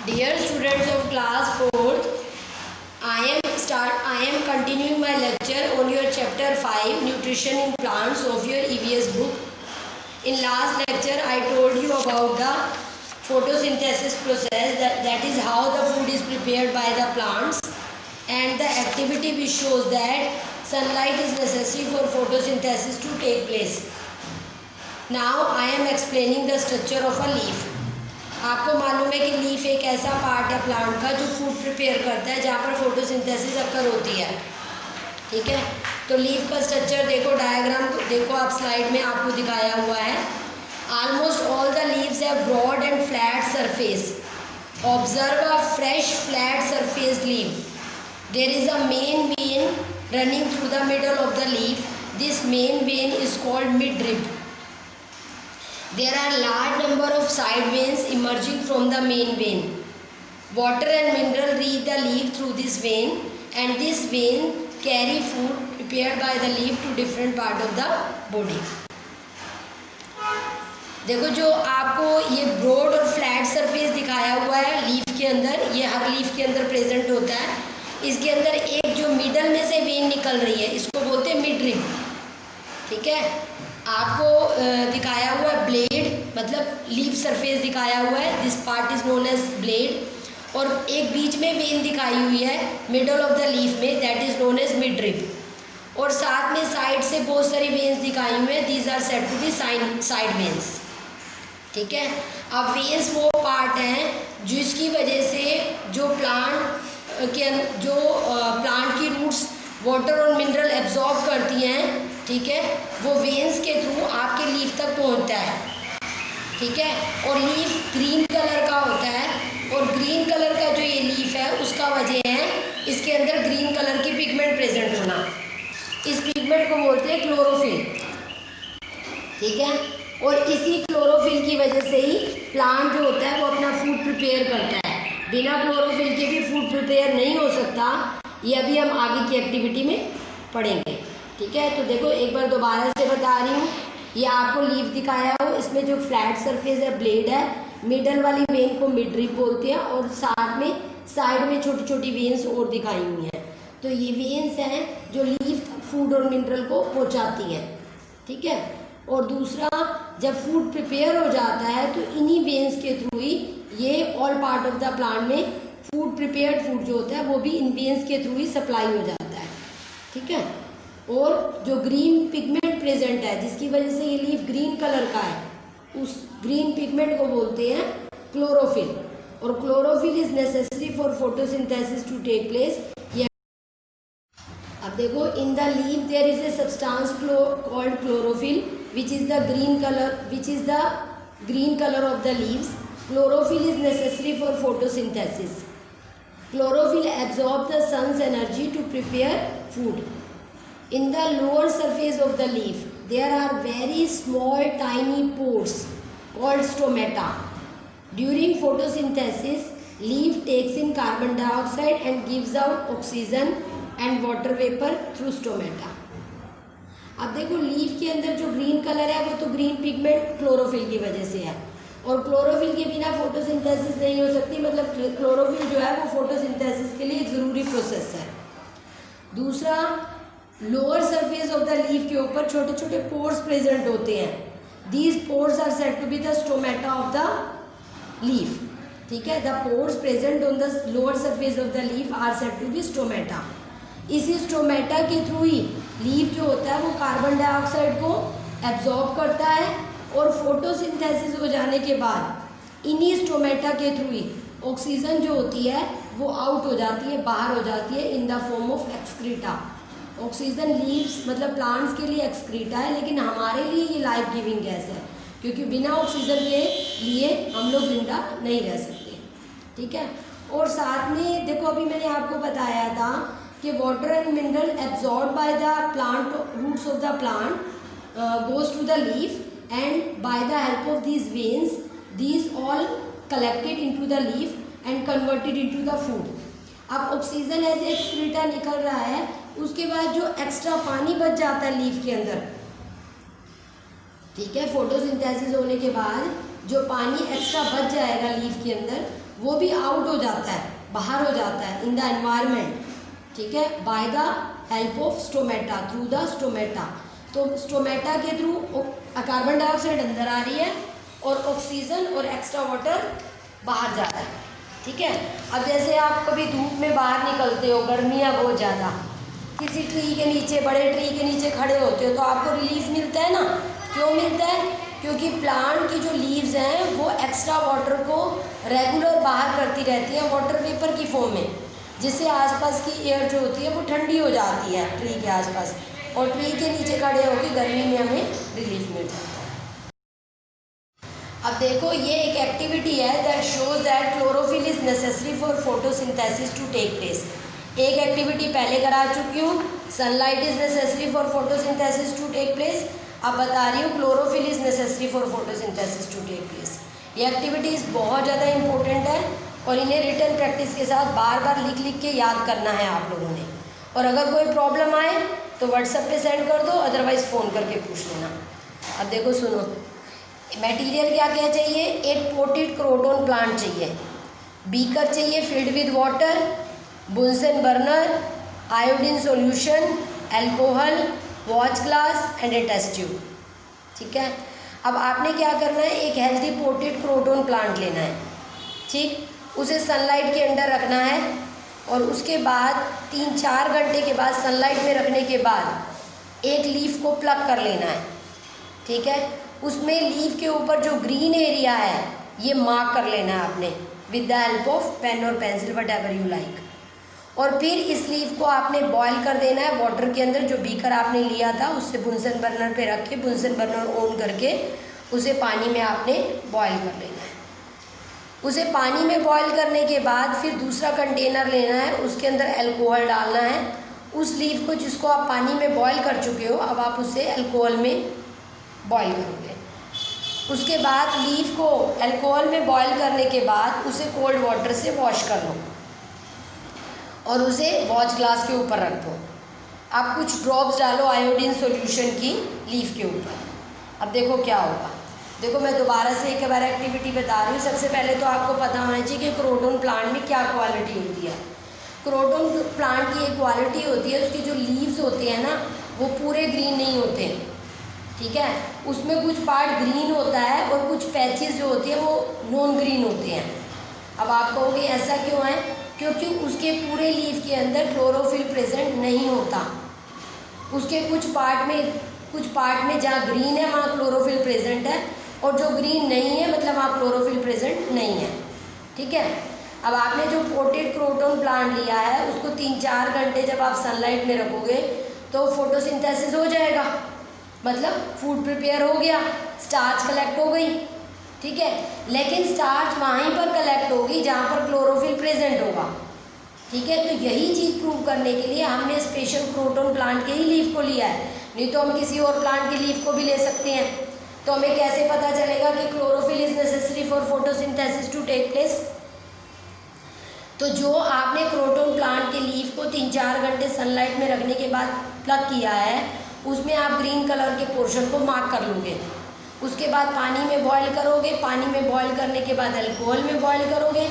Dear students of class 4th, I am continuing my lecture on your chapter 5 Nutrition in Plants of your EVS book. In last lecture I told you about the photosynthesis process, that is how the food is prepared by the plants, and the activity which shows that sunlight is necessary for photosynthesis to take place. Now I am explaining the structure of a leaf. आपको मालूम है कि leaf एक ऐसा part है plant का जो food prepare करता है, जहाँ पर फोटोसिंथेसिस अकर होती है। ठीक है, तो लीफ का स्ट्रक्चर देखो, डायग्राम देखो आप, स्लाइड में आपको दिखाया हुआ है। Almost all the leaves have broad and flat surface. Observe a fresh flat surface leaf. There is a main vein running through the middle of the leaf. This main vein is called midrib. There are large number of side veins emerging from the main vein. Water and mineral reach the leaf through this vein, and this vein carry food prepared by the leaf to different part of the body. देखो, जो आपको ये broad और flat surface दिखाया हुआ है leaf के अंदर, ये हर लीफ के अंदर प्रेजेंट होता है। इसके अंदर एक जो मिडल में से वेन निकल रही है, इसको बोलते हैं मिडरिब। ठीक है, आपको दिखाया हुआ है ब्लेड, मतलब लीफ सरफेस दिखाया हुआ है, this part is known as blade, और एक बीच में वेन दिखाई हुई है मिडल ऑफ द लीफ में, that is known as midrib, और साथ में साइड से बहुत सारी वेन्स दिखाई हुई हैं, these are said to be side veins. ठीक है, अब वेन्स वो पार्ट हैं जिसकी वजह से जो प्लांट की रूट्स वाटर और मिनरल एब्जॉर्ब करती हैं, ठीक है, वो वेन्स के थ्रू आपके लीफ तक पहुंचता है। ठीक है, और लीफ ग्रीन कलर का होता है, और ग्रीन कलर का जो ये लीफ है उसका वजह है इसके अंदर ग्रीन कलर की पिगमेंट प्रेजेंट होना। इस पिगमेंट को बोलते हैं क्लोरोफिल। ठीक है, और इसी क्लोरोफिल की वजह से ही प्लांट जो होता है वो अपना फूड प्रिपेयर करता है। बिना क्लोरोफिल के भी फूड प्रिपेयर नहीं हो सकता, ये अभी हम आगे की एक्टिविटी में पढ़ेंगे। ठीक है, तो देखो एक बार दोबारा से बता रही हूँ, ये आपको लीफ दिखाया हो, इसमें जो फ्लैट सरफेस है ब्लेड है, मिडल वाली वेन को मिडरिब बोलते हैं, और साथ में साइड में छोटी छोटी वेन्स और दिखाई हुई हैं। तो ये वेन्स हैं जो लीफ फूड और मिनरल को पहुँचाती हैं। ठीक है, और दूसरा, जब फूड प्रिपेयर हो जाता है तो इन्हीं वेन्स के थ्रू ही ये all part of the plant में फूड प्रिपेयर्ड फूड जो होता है वो भी इन वेन्स के थ्रू ही सप्लाई हो जाता है। ठीक है, और जो ग्रीन पिगमेंट प्रेजेंट है जिसकी वजह से ये लीफ ग्रीन कलर का है, उस ग्रीन पिगमेंट को बोलते हैं क्लोरोफिल, और chlorophyll is necessary for photosynthesis to take place. अब देखो, in the leaf there is a substance called chlorophyll which is the green color of the leaves. Chlorophyll is necessary for photosynthesis. Chlorophyll absorbs the sun's energy to prepare food. In the lower surface of the leaf, there are very small tiny pores called stomata. During photosynthesis, leaf takes in carbon dioxide and gives out oxygen and water vapor through stomata. अब देखो, leaf के अंदर जो green colour है वो तो green pigment chlorophyll की वजह से है, और क्लोरोफिल के बिना फोटोसिंथेसिस नहीं हो सकती, मतलब क्लोरोफिल जो है वो फोटोसिंथेसिस के लिए एक ज़रूरी प्रोसेस है। दूसरा, lower surface of the leaf के ऊपर छोटे छोटे पोर्स प्रेजेंट होते हैं। These pores are said to be the stomata of the leaf. ठीक है, the pores present on the lower surface of the leaf are said to be stomata. इसी stomata के थ्रू ही लीफ जो होता है वो कार्बन डाइऑक्साइड को एब्जॉर्ब करता है, और फोटोसिंथेसिस हो जाने के बाद इन्हीं स्टोमेटा के थ्रू ही ऑक्सीजन जो होती है वो आउट हो जाती है, बाहर हो जाती है, in the form of excreta. Oxygen leaves मतलब प्लांट्स के लिए एक्सक्रीटा है, लेकिन हमारे लिए ये लाइफ गिविंग गैस है, क्योंकि बिना ऑक्सीजन के लिए हम लोग जिंदा नहीं रह सकते। ठीक है, और साथ में देखो, अभी मैंने आपको बताया था कि water and mineral absorb by the plant roots of the plant goes to the leaf, and by the help of these veins these all collected into the leaf and converted into the food. अब oxygen as excreta निकल रहा है, उसके बाद जो extra पानी बच जाता है लीफ के अंदर, ठीक है, फोटोसिंथेसिस होने के बाद जो पानी एक्स्ट्रा बच जाएगा लीफ के अंदर वो भी आउट हो जाता है, बाहर हो जाता है इन द एनवायरनमेंट, ठीक है, bye the help of stomata, through the stomata. तो स्टोमेटा के थ्रू कार्बन डाइऑक्साइड अंदर आ रही है और ऑक्सीजन और एक्स्ट्रा वाटर बाहर जा रहा है, ठीक है। अब जैसे आप कभी धूप में बाहर निकलते हो, गर्मियाँ बहुत ज़्यादा, किसी ट्री के नीचे, बड़े ट्री के नीचे खड़े होते हो तो आपको रिलीफ मिलता है ना। क्यों मिलता है? क्योंकि प्लांट की जो लीव्स हैं वो एक्स्ट्रा वाटर को रेगुलर बाहर करती रहती हैं वाटर वेपर की फॉर्म में, जिससे आसपास की एयर जो होती है वो ठंडी हो जाती है ट्री के आसपास, और ट्री के नीचे खड़े होकर गर्मी में हमें रिलीफ मिल जाता है। अब देखो ये एक एक्टिविटी है that shows that chlorophyll is necessary for photosynthesis to take place. एक एक्टिविटी पहले करा चुकी हूँ, sunlight is necessary for photosynthesis to take place. अब बता रही हूँ chlorophyll is necessary for photosynthesis to take place. ये एक्टिविटीज़ बहुत ज़्यादा इंपॉर्टेंट है और इन्हें रिटन प्रैक्टिस के साथ बार बार लिख लिख के याद करना है आप लोगों ने। और अगर कोई प्रॉब्लम आए तो व्हाट्सएप पे सेंड कर दो, अदरवाइज़ फ़ोन करके पूछ लेना। अब देखो सुनो, मटेरियल क्या क्या चाहिए। एक पोटेड क्रोटोन प्लांट चाहिए, बीकर चाहिए filled with water, Bunsen burner, iodine solution, alcohol, watch glass and a test tube, ठीक है। अब आपने क्या करना है, एक हेल्दी पोटेड क्रोटोन प्लांट लेना है, ठीक, उसे सनलाइट के अंदर रखना है और उसके बाद 3-4 घंटे के बाद सनलाइट में रखने के बाद एक लीफ को प्लग कर लेना है, ठीक है। उसमें लीफ के ऊपर जो ग्रीन एरिया है ये मार्क कर लेना है आपने with the help of pen और pencil, whatever you like. और फिर इस लीफ को आपने बॉईल कर देना है वाटर के अंदर। जो बीकर आपने लिया था उससे बुंसन बर्नर पे रख के, बुंसन बर्नर ऑन करके उसे पानी में आपने बॉईल कर लेना है। उसे पानी में बॉईल करने के बाद फिर दूसरा कंटेनर लेना है, उसके अंदर अल्कोहल डालना है। उस लीफ को जिसको आप पानी में बॉईल कर चुके हो, अब आप उसे अल्कोहल में बॉईल करोगे। उसके बाद लीफ को अल्कोहल में बॉईल करने के बाद उसे कोल्ड वाटर से वॉश कर लो और उसे वॉच ग्लास के ऊपर रख दो। आप कुछ ड्रॉप्स डालो आयोडीन सॉल्यूशन की लीफ के ऊपर। अब देखो क्या होगा। देखो मैं दोबारा से एक बार एक्टिविटी बता रही हूँ। सबसे पहले तो आपको पता होना चाहिए कि क्रोटोन प्लांट में क्या क्वालिटी होती है। क्रोटोन प्लांट की एक क्वालिटी होती है, उसके जो लीव्स होते हैं ना वो पूरे ग्रीन नहीं होते, ठीक है। उसमें कुछ पार्ट ग्रीन होता है और कुछ पैचेस जो होती है वो नॉन ग्रीन होते हैं। अब आप कहोगे ऐसा क्यों है? क्योंकि उसके पूरे लीफ के अंदर क्लोरोफिल प्रेजेंट नहीं होता। उसके कुछ पार्ट में जहाँ ग्रीन है वहाँ क्लोरोफिल प्रेजेंट है, और जो ग्रीन नहीं है मतलब वहाँ क्लोरोफिल प्रेजेंट नहीं है, ठीक है। अब आपने जो पोटेड क्रोटोन प्लांट लिया है उसको 3-4 घंटे जब आप सनलाइट में रखोगे तो फोटोसिंथेसिस हो जाएगा, मतलब फूड प्रिपेयर हो गया, स्टार्च कलेक्ट हो गई, ठीक है। लेकिन स्टार्च वहीं पर कलेक्ट होगी जहाँ पर क्लोरोफिल प्रेजेंट होगा, ठीक है। तो यही चीज़ प्रूव करने के लिए हमने स्पेशल क्रोटोन प्लांट के ही लीफ को लिया है, नहीं तो हम किसी और प्लांट के लीफ को भी ले सकते हैं। तो हमें कैसे पता चलेगा कि chlorophyll is necessary for photosynthesis to take place? तो जो आपने क्रोटोन प्लांट के लीफ को 3-4 घंटे सनलाइट में रखने के बाद प्लग किया है, उसमें आप ग्रीन कलर के पोर्शन को मार्क कर लोगे। उसके बाद पानी में बॉईल करोगे, पानी में बॉईल करने के बाद अल्कोहल में बॉईल करोगे,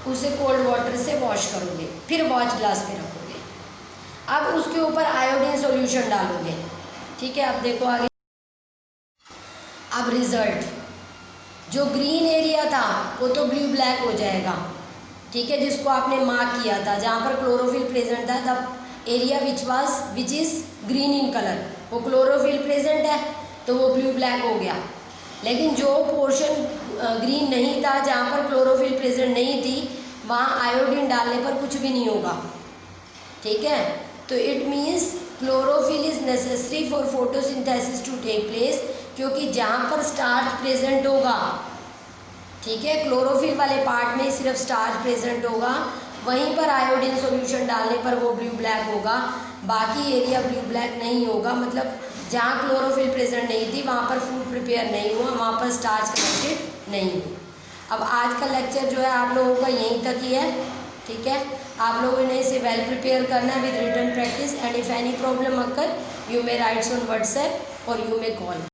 उसे कोल्ड वाटर से वॉश करोगे, फिर वॉच ग्लास पे रखोगे। अब उसके ऊपर आयोडीन सॉल्यूशन डालोगे, ठीक है। अब देखो आगे। अब रिजल्ट, जो ग्रीन एरिया था वो तो ब्लू ब्लैक हो जाएगा, ठीक है, जिसको आपने मार्क किया था जहाँ पर क्लोरोफिल प्रेजेंट था। तब area which is green in colour, वो क्लोरोफिल प्रेजेंट है तो वो ब्लू ब्लैक हो गया। लेकिन जो पोर्शन ग्रीन नहीं था, जहाँ पर क्लोरोफिल प्रेजेंट नहीं थी, वहाँ आयोडीन डालने पर कुछ भी नहीं होगा, ठीक है। तो it means chlorophyll is necessary for photosynthesis to take place, क्योंकि जहाँ पर स्टार्च प्रेजेंट होगा, ठीक है, क्लोरोफिल वाले पार्ट में सिर्फ स्टार्च प्रेजेंट होगा, वहीं पर आयोडीन सॉल्यूशन डालने पर वो ब्लू ब्लैक होगा, बाकी एरिया ब्लू ब्लैक नहीं होगा। मतलब जहाँ क्लोरोफिल प्रेजेंट नहीं थी वहाँ पर फूड प्रिपेयर नहीं हुआ, वहाँ पर स्टार्च कनेक्टेड नहीं हुई। अब आज का लेक्चर जो है आप लोगों का यहीं तक ही है, ठीक है। आप लोगों ने इसे वेल प्रिपेयर करना है with written practice, and if any problem occur you may writes on WhatsApp और यू मे कॉल।